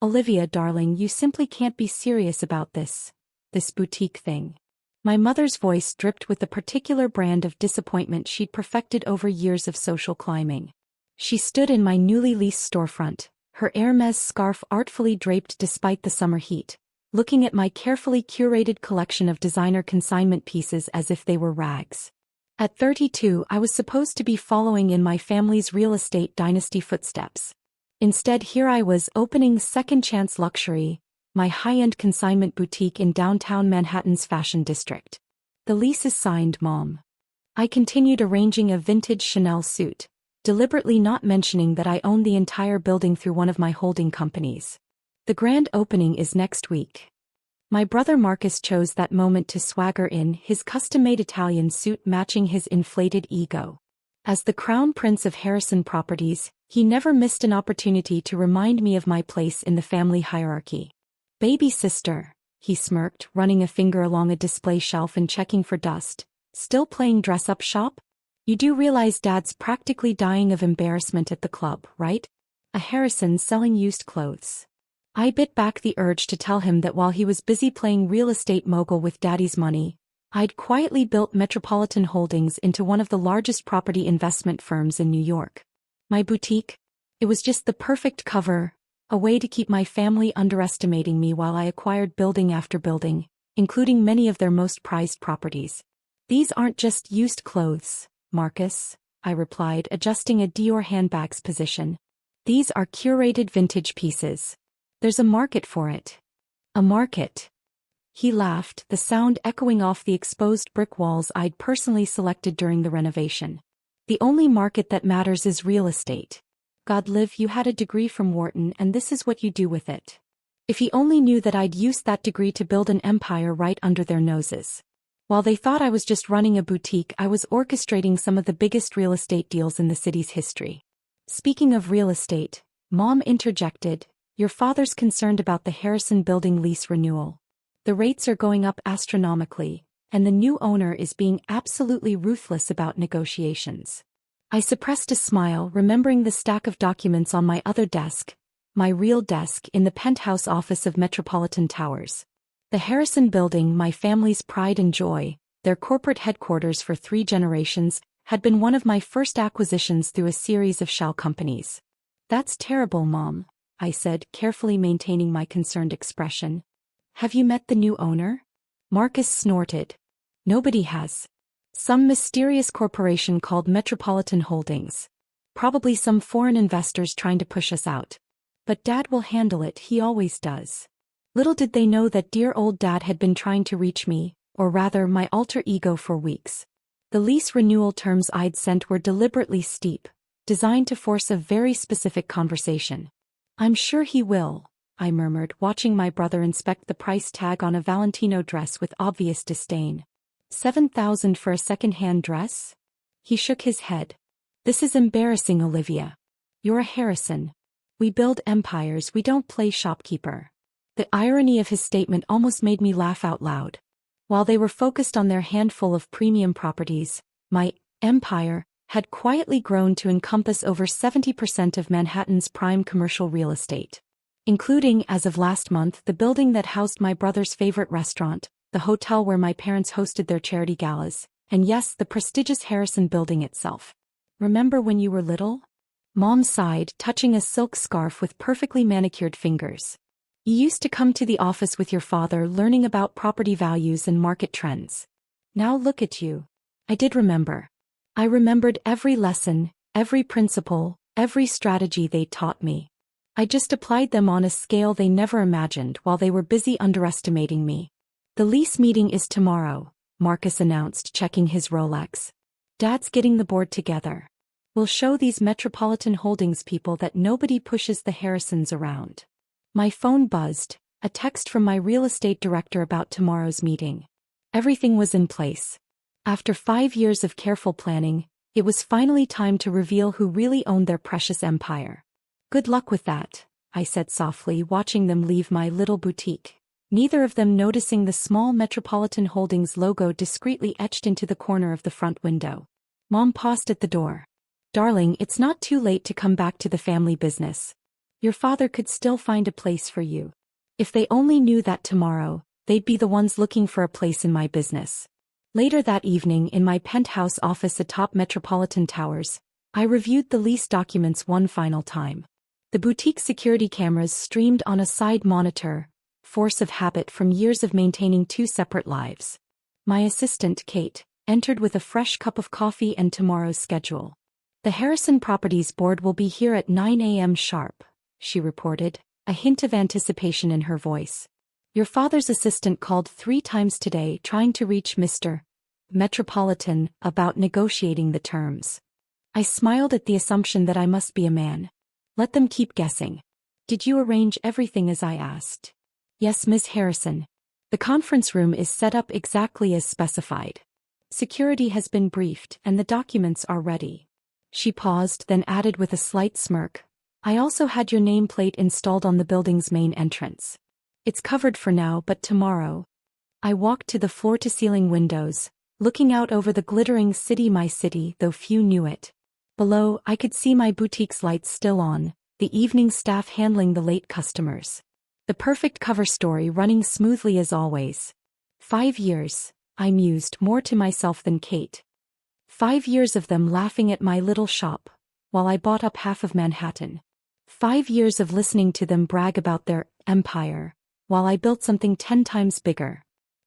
Olivia, darling, you simply can't be serious about this boutique thing. My mother's voice dripped with the particular brand of disappointment she'd perfected over years of social climbing. She stood in my newly leased storefront, her Hermès scarf artfully draped despite the summer heat, looking at my carefully curated collection of designer consignment pieces as if they were rags. At 32, I was supposed to be following in my family's real estate dynasty footsteps. Instead, here I was opening Second Chance Luxury, my high-end consignment boutique in downtown Manhattan's fashion district. The lease is signed, Mom. I continued arranging a vintage Chanel suit, deliberately not mentioning that I own the entire building through one of my holding companies. The grand opening is next week. My brother Marcus chose that moment to swagger in, his custom-made Italian suit matching his inflated ego. As the crown prince of Harrison Properties, he never missed an opportunity to remind me of my place in the family hierarchy. Baby sister, he smirked, running a finger along a display shelf and checking for dust. Still playing dress-up shop? You do realize Dad's practically dying of embarrassment at the club, right? A Harrison selling used clothes. I bit back the urge to tell him that while he was busy playing real estate mogul with Daddy's money, I'd quietly built Metropolitan Holdings into one of the largest property investment firms in New York. My boutique? It was just the perfect cover, a way to keep my family underestimating me while I acquired building after building, including many of their most prized properties. These aren't just used clothes, Marcus, I replied, adjusting a Dior handbag's position. These are curated vintage pieces. There's a market for it. A market. He laughed, the sound echoing off the exposed brick walls I'd personally selected during the renovation. The only market that matters is real estate. God, Liv, you had a degree from Wharton and this is what you do with it. If he only knew that I'd used that degree to build an empire right under their noses. While they thought I was just running a boutique, I was orchestrating some of the biggest real estate deals in the city's history. Speaking of real estate, Mom interjected, your father's concerned about the Harrison building lease renewal. The rates are going up astronomically, and the new owner is being absolutely ruthless about negotiations. I suppressed a smile, remembering the stack of documents on my other desk, my real desk in the penthouse office of Metropolitan Towers. The Harrison building, my family's pride and joy, their corporate headquarters for 3 generations, had been one of my first acquisitions through a series of shell companies. That's terrible, Mom, I said, carefully maintaining my concerned expression. Have you met the new owner? Marcus snorted. Nobody has. Some mysterious corporation called Metropolitan Holdings. Probably some foreign investors trying to push us out. But Dad will handle it, he always does. Little did they know that dear old Dad had been trying to reach me, or rather my alter ego, for weeks. The lease renewal terms I'd sent were deliberately steep, designed to force a very specific conversation. I'm sure he will, I murmured, watching my brother inspect the price tag on a Valentino dress with obvious disdain. $7,000 for a second-hand dress? He shook his head. This is embarrassing, Olivia. You're a Harrison. We build empires, we don't play shopkeeper. The irony of his statement almost made me laugh out loud. While they were focused on their handful of premium properties, my empire had quietly grown to encompass over 70% of Manhattan's prime commercial real estate, including, as of last month, the building that housed my brother's favorite restaurant, the hotel where my parents hosted their charity galas, and yes, the prestigious Harrison building itself. Remember when you were little? Mom sighed, touching a silk scarf with perfectly manicured fingers. You used to come to the office with your father learning about property values and market trends. Now look at you. I did remember. I remembered every lesson, every principle, every strategy they taught me. I just applied them on a scale they never imagined while they were busy underestimating me. The lease meeting is tomorrow, Marcus announced, checking his Rolex. Dad's getting the board together. We'll show these Metropolitan Holdings people that nobody pushes the Harrisons around. My phone buzzed, a text from my real estate director about tomorrow's meeting. Everything was in place. After 5 years of careful planning, it was finally time to reveal who really owned their precious empire. Good luck with that, I said softly, watching them leave my little boutique, neither of them noticing the small Metropolitan Holdings logo discreetly etched into the corner of the front window. Mom paused at the door. Darling, it's not too late to come back to the family business. Your father could still find a place for you. If they only knew that tomorrow, they'd be the ones looking for a place in my business. Later that evening in my penthouse office atop Metropolitan Towers, I reviewed the lease documents one final time. The boutique security cameras streamed on a side monitor, force of habit from years of maintaining two separate lives. My assistant, Kate, entered with a fresh cup of coffee and tomorrow's schedule. The Harrison Properties board will be here at 9 a.m. sharp, she reported, a hint of anticipation in her voice. Your father's assistant called 3 times today trying to reach Mr. Metropolitan about negotiating the terms. I smiled at the assumption that I must be a man. Let them keep guessing. Did you arrange everything as I asked? Yes, Ms. Harrison. The conference room is set up exactly as specified. Security has been briefed and the documents are ready. She paused, then added with a slight smirk, I also had your nameplate installed on the building's main entrance. It's covered for now, but tomorrow. I walked to the floor-to-ceiling windows, looking out over the glittering city, my city, though few knew it. Below, I could see my boutique's lights still on, the evening staff handling the late customers. The perfect cover story running smoothly as always. 5 years, I mused, more to myself than Kate. 5 years of them laughing at my little shop, while I bought up half of Manhattan. 5 years of listening to them brag about their empire, while I built something 10 times bigger.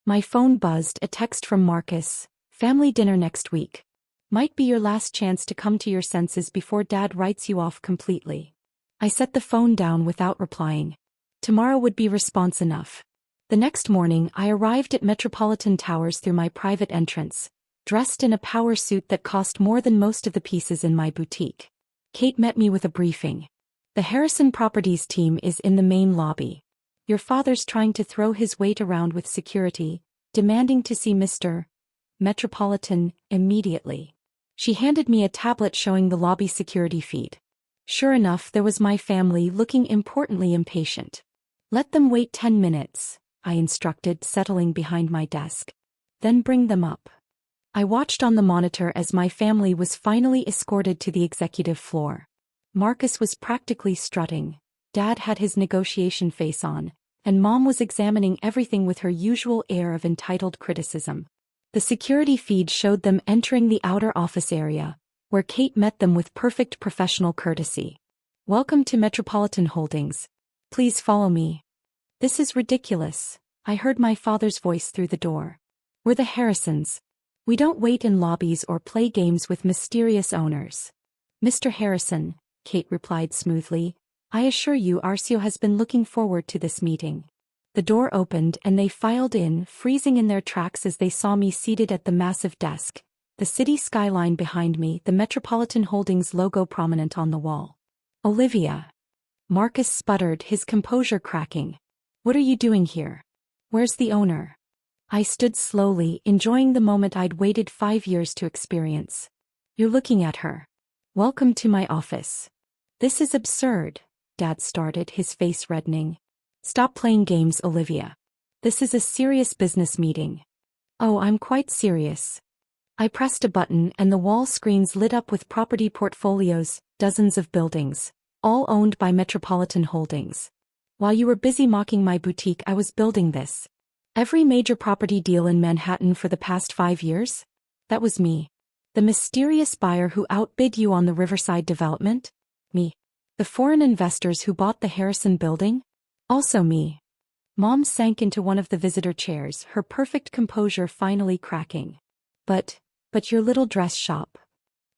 My phone buzzed, a text from Marcus, family dinner next week. Might be your last chance to come to your senses before Dad writes you off completely. I set the phone down without replying. Tomorrow would be response enough. The next morning I arrived at Metropolitan Towers through my private entrance, dressed in a power suit that cost more than most of the pieces in my boutique. Kate met me with a briefing. The Harrison Properties team is in the main lobby. Your father's trying to throw his weight around with security, demanding to see Mr. Metropolitan immediately. She handed me a tablet showing the lobby security feed. Sure enough, there was my family looking importantly impatient. Let them wait 10 minutes, I instructed, settling behind my desk. Then bring them up. I watched on the monitor as my family was finally escorted to the executive floor. Marcus was practically strutting. Dad had his negotiation face on, and Mom was examining everything with her usual air of entitled criticism. The security feed showed them entering the outer office area, where Kate met them with perfect professional courtesy. Welcome to Metropolitan Holdings. Please follow me. This is ridiculous, I heard my father's voice through the door. We're the Harrisons. We don't wait in lobbies or play games with mysterious owners. Mr. Harrison, Kate replied smoothly, I assure you Arcio has been looking forward to this meeting. The door opened and they filed in, freezing in their tracks as they saw me seated at the massive desk, the city skyline behind me, the Metropolitan Holdings logo prominent on the wall. Olivia. Marcus sputtered, his composure cracking. What are you doing here? Where's the owner? I stood slowly, enjoying the moment I'd waited 5 years to experience. You're looking at her. Welcome to my office. This is absurd, Dad started, his face reddening. Stop playing games, Olivia. This is a serious business meeting. Oh, I'm quite serious. I pressed a button and the wall screens lit up with property portfolios, dozens of buildings, all owned by Metropolitan Holdings. While you were busy mocking my boutique, I was building this. Every major property deal in Manhattan for the past 5 years? That was me. The mysterious buyer who outbid you on the Riverside development? Me. The foreign investors who bought the Harrison building? Also me. Mom sank into one of the visitor chairs, her perfect composure finally cracking. But your little dress shop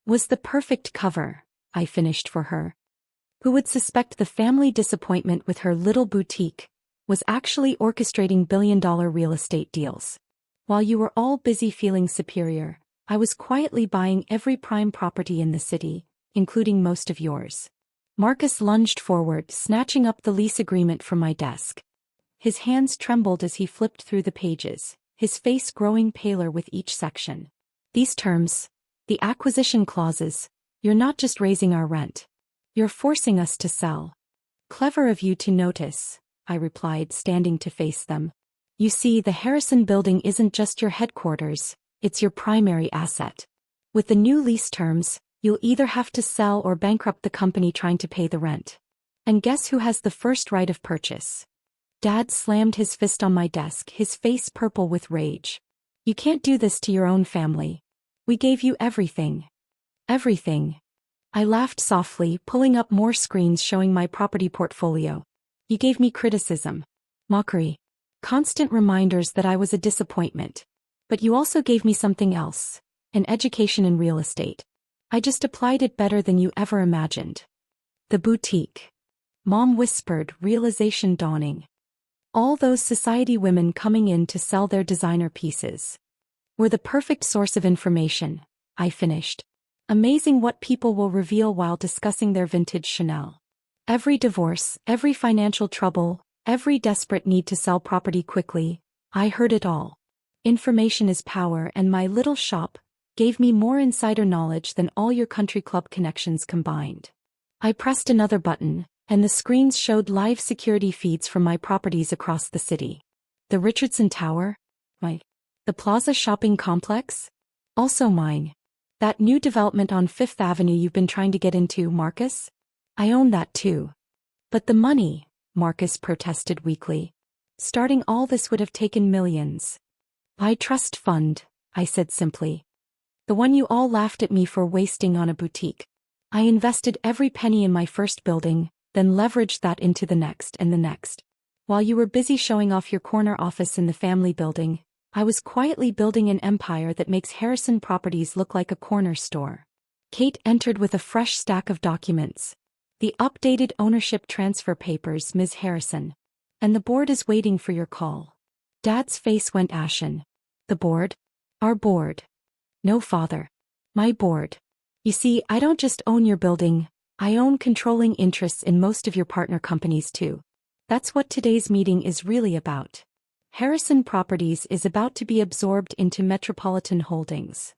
was the perfect cover, I finished for her. Who would suspect the family disappointment with her little boutique was actually orchestrating billion-dollar real estate deals? While you were all busy feeling superior, I was quietly buying every prime property in the city, including most of yours. Marcus lunged forward, snatching up the lease agreement from my desk. His hands trembled as he flipped through the pages, his face growing paler with each section. These terms, the acquisition clauses, you're not just raising our rent. You're forcing us to sell. Clever of you to notice, I replied, standing to face them. You see, the Harrison building isn't just your headquarters, it's your primary asset. With the new lease terms, you'll either have to sell or bankrupt the company trying to pay the rent. And guess who has the first right of purchase? Dad slammed his fist on my desk, his face purple with rage. You can't do this to your own family. We gave you everything. Everything. I laughed softly, pulling up more screens showing my property portfolio. You gave me criticism, mockery, constant reminders that I was a disappointment. But you also gave me something else, an education in real estate. I just applied it better than you ever imagined. The boutique. Mom whispered, realization dawning. All those society women coming in to sell their designer pieces were the perfect source of information, I finished. Amazing what people will reveal while discussing their vintage Chanel. Every divorce, every financial trouble, every desperate need to sell property quickly, I heard it all. Information is power, and my little shop gave me more insider knowledge than all your country club connections combined. I pressed another button, and the screens showed live security feeds from my properties across the city. The Richardson Tower? The Plaza Shopping Complex? Also mine. That new development on Fifth Avenue you've been trying to get into, Marcus? I own that too. But the money, Marcus protested weakly. Starting all this would have taken millions. My trust fund, I said simply. The one you all laughed at me for wasting on a boutique. I invested every penny in my first building, then leveraged that into the next and the next. While you were busy showing off your corner office in the family building, I was quietly building an empire that makes Harrison Properties look like a corner store. Kate entered with a fresh stack of documents. The updated ownership transfer papers, Ms. Harrison. And the board is waiting for your call. Dad's face went ashen. The board? Our board. No, father. My board. You see, I don't just own your building, I own controlling interests in most of your partner companies too. That's what today's meeting is really about. Harrison Properties is about to be absorbed into Metropolitan Holdings.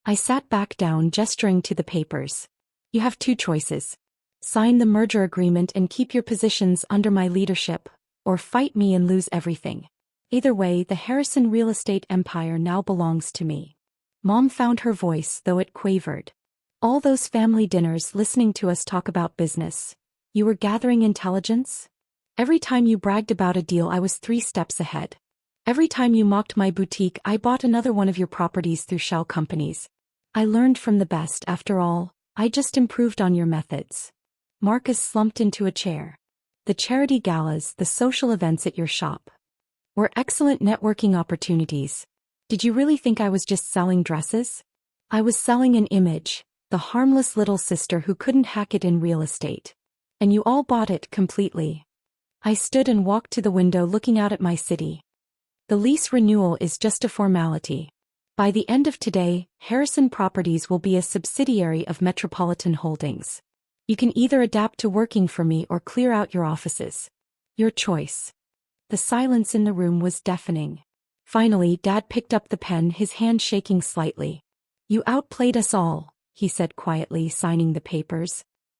I sat back down, gesturing to the papers. You have two choices. Sign the merger agreement and keep your positions under my leadership, or fight me and lose everything. Either way, the Harrison real estate empire now belongs to me. Mom found her voice, though it quavered. All those family dinners listening to us talk about business. You were gathering intelligence? Every time you bragged about a deal, I was 3 steps ahead. Every time you mocked my boutique, I bought another one of your properties through shell companies. I learned from the best. After all, I just improved on your methods. Marcus slumped into a chair. The charity galas, the social events at your shop were excellent networking opportunities. Did you really think I was just selling dresses? I was selling an image, the harmless little sister who couldn't hack it in real estate. And you all bought it completely. I stood and walked to the window, looking out at my city. The lease renewal is just a formality. By the end of today, Harrison Properties will be a subsidiary of Metropolitan Holdings. You can either adapt to working for me or clear out your offices. Your choice. The silence in the room was deafening. Finally, Dad picked up the pen, his hand shaking slightly. You outplayed us all, he said quietly, signing the papers.